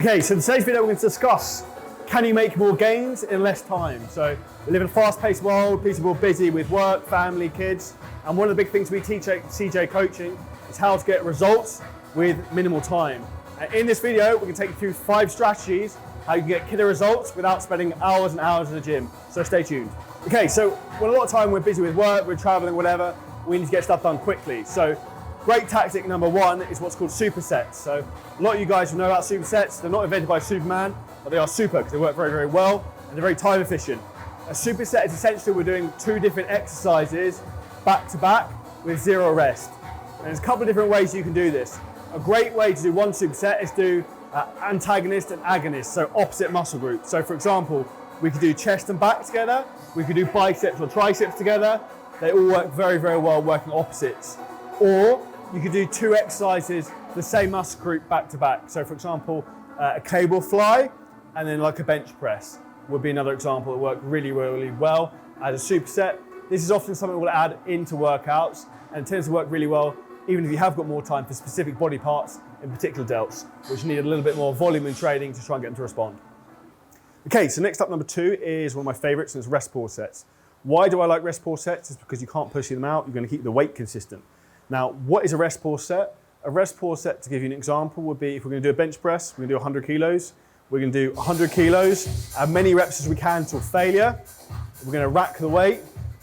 Okay, so in today's video we're going to discuss, can you make more gains in less time? So we live in a fast-paced world, people are busy with work, family, kids, and one of the big things we teach at CJ Coaching is how to get results with minimal time. And in this video, we're going to take you through 5 strategies how you can get killer results without spending hours and hours in the gym. So stay tuned. Okay, so when a lot of time we're busy with work, we're traveling, whatever, we need to get stuff done quickly. So great tactic number 1 is what's called supersets. So a lot of you guys will know about supersets. They're not invented by Superman, but they are super because they work very, very well and they're very time efficient. A superset is essentially we're doing 2 different exercises back to back with 0 rest. And there's a couple of different ways you can do this. A great way to do one superset is do antagonist and agonist, so opposite muscle groups. So for example, we could do chest and back together, we could do biceps or triceps together. They all work very, very well working opposites. Or you could do 2 exercises, the same muscle group back to back. So for example, a cable fly and then like a bench press would be another example that worked really, really well as a superset. This is often something we'll add into workouts and it tends to work really well even if you have got more time for specific body parts, in particular delts, which need a little bit more volume in training to try and get them to respond. Okay, so next up, number 2 is one of my favorites, and it's rest pause sets. Why do I like rest pause sets? It's because you can't push them out, you're going to keep the weight consistent. Now, what is a rest pause set? A rest pause set, to give you an example, would be if we're going to do a bench press, we're going to do 100 kilos. We're going to do 100 kilos, as many reps as we can till failure. We're going to rack the weight.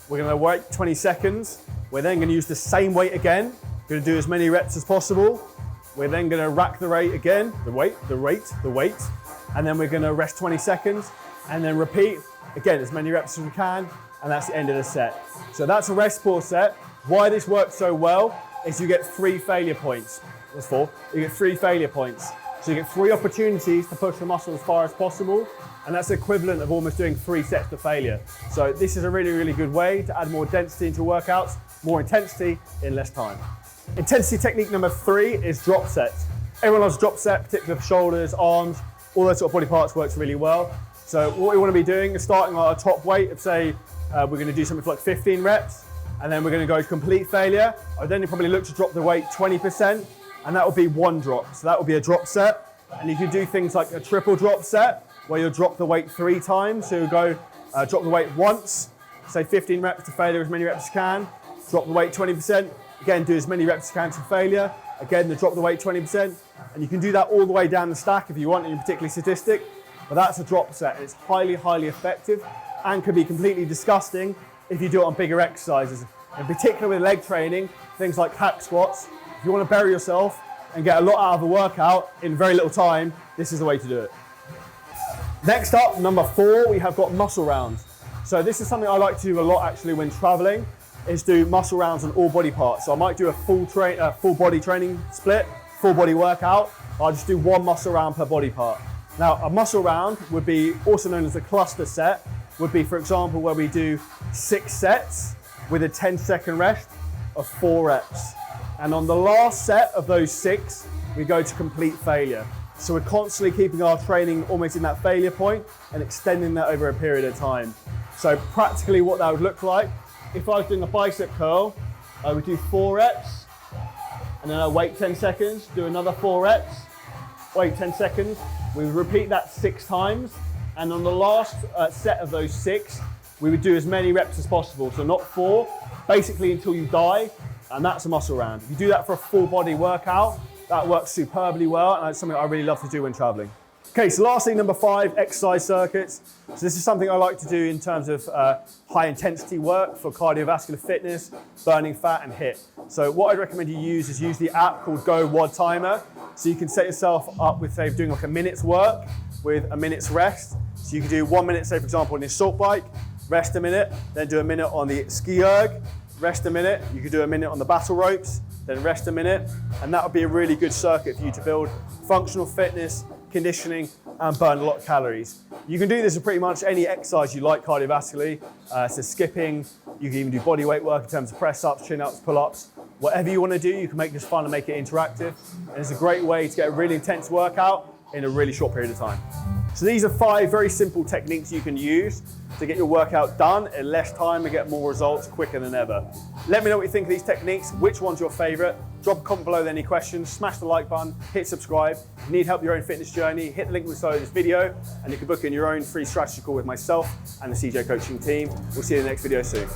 We're going to wait 20 seconds. We're then going to use the same weight again. We're going to do as many reps as possible. We're then going to rack the rate again, the weight, and then we're going to rest 20 seconds and then repeat again as many reps as we can, and that's the end of the set. So that's a rest pause set. Why this works so well is you get 3 failure points. That's 4. You get 3 failure points. So you get 3 opportunities to push the muscle as far as possible, and that's equivalent of almost doing 3 sets to failure. So this is a really, really good way to add more density into workouts, more intensity in less time. Intensity technique number 3 is drop sets. Everyone loves drop set, particularly for shoulders, arms, all those sort of body parts works really well. So what we want to be doing is starting at a top weight of, say, we're going to do something for like 15 reps, and then we're going to go complete failure. I'd then probably look to drop the weight 20%, and that would be 1 drop. So that would be a drop set. And you can do things like a triple drop set, where you'll drop the weight 3 times. So you'll go drop the weight once, say 15 reps to failure, as many reps as you can, drop the weight 20%, again do as many reps as you can to failure, again drop the weight 20%, and you can do that all the way down the stack if you want, and you're particularly sadistic, but that's a drop set. It's highly, highly effective and can be completely disgusting if you do it on bigger exercises. In particular with leg training, things like hack squats, if you want to bury yourself and get a lot out of a workout in very little time, this is the way to do it. Next up, number 4, we have got muscle rounds. So this is something I like to do a lot actually when traveling, is do muscle rounds on all body parts. So I might do a full body training split, full body workout. I'll just do 1 muscle round per body part. Now a muscle round would be also known as a cluster set, would be for example where we do 6 sets with a 10-second rest of 4 reps. And on the last set of those 6, we go to complete failure. So we're constantly keeping our training almost in that failure point and extending that over a period of time. So practically what that would look like, if I was doing a bicep curl, I would do 4 reps, and then I wait 10 seconds, do another 4 reps, wait 10 seconds. We would repeat that 6 times, and on the last set of those 6, we would do as many reps as possible. So not 4, basically until you die, and that's a muscle round. If you do that for a full body workout, that works superbly well, and it's something I really love to do when traveling. Okay, so lastly, number 5, exercise circuits. So this is something I like to do in terms of high intensity work for cardiovascular fitness, burning fat and HIIT. So what I'd recommend you use is use the app called Go WOD Timer. So you can set yourself up with, say, doing like a minute's work with a minute's rest. So you can do 1 minute, say for example, on the assault bike, rest a minute, then do a minute on the ski erg, rest a minute. You could do a minute on the battle ropes, then rest a minute. And that would be a really good circuit for you to build functional fitness, conditioning, and burn a lot of calories. You can do this with pretty much any exercise you like cardiovascularly. So skipping, you can even do body weight work in terms of press ups, chin ups, pull ups. Whatever you want to do, you can make this fun and make it interactive. And it's a great way to get a really intense workout in a really short period of time. So these are 5 very simple techniques you can use to get your workout done in less time and get more results quicker than ever. Let me know what you think of these techniques, which one's your favorite. Drop a comment below with any questions, smash the like button, hit subscribe. If you need help with your own fitness journey, hit the link below this video and you can book in your own free strategy call with myself and the CJ coaching team. We'll see you in the next video soon.